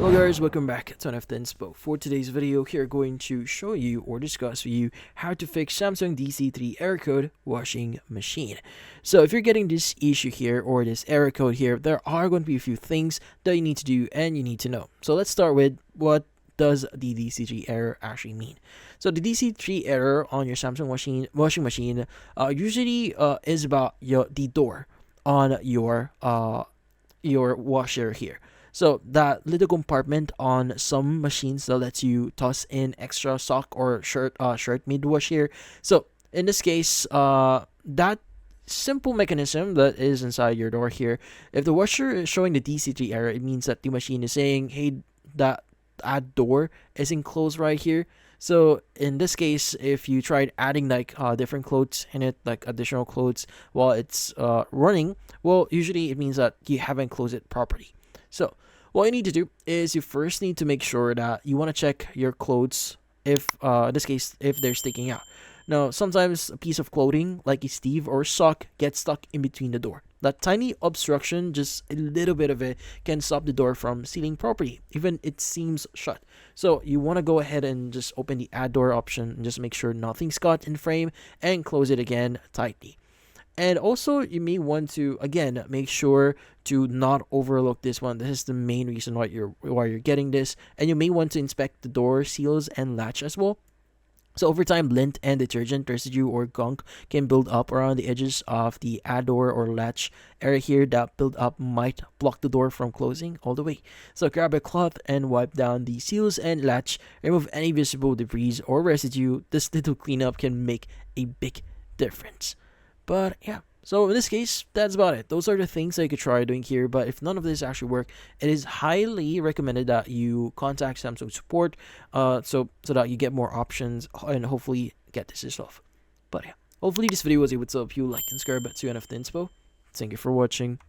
Hello guys, welcome back to NF Inspo. For today's video, here going to show you or discuss with you how to fix Samsung DC3 error code washing machine. So if you're getting this issue here or this error code here, there are going to be a few things that you need to do and you need to know. So let's start with what does the DC3 error actually mean. So the DC3 error on your Samsung washing machine usually is about the door on your washer here. So that little compartment on some machines that lets you toss in extra sock or shirt mid wash here. So in this case, that simple mechanism that is inside your door here, if the washer is showing the DC3 error, it means that the machine is saying, hey, that door isn't closed right here. So in this case, if you tried adding like different clothes in it, like additional clothes while it's running, well, usually it means that you haven't closed it properly. So what you need to do is you first need to make sure that you want to check your clothes if, in this case, if they're sticking out. Now, sometimes a piece of clothing like a sleeve or sock gets stuck in between the door. That tiny obstruction, just a little bit of it, can stop the door from sealing properly, even it seems shut. So you want to go ahead and just open the add door option and just make sure nothing's caught in frame and close it again tightly. And also, you may want to again make sure to not overlook this one. This is the main reason why you're getting this, and you may want to inspect the door seals and latch as well. So over time, lint and detergent residue or gunk can build up around the edges of the add door or latch area here. That build up might block the door from closing all the way. So grab a cloth and wipe down the seals and latch. Remove any visible debris or residue. This little cleanup can make a big difference. But yeah, so in this case, that's about it. Those are the things that you could try doing here. But if none of this actually work, it is highly recommended that you contact Samsung support, so that you get more options and hopefully get this resolved. But yeah, hopefully this video was able to help you. Like and subscribe to NF Inspo. Thank you for watching.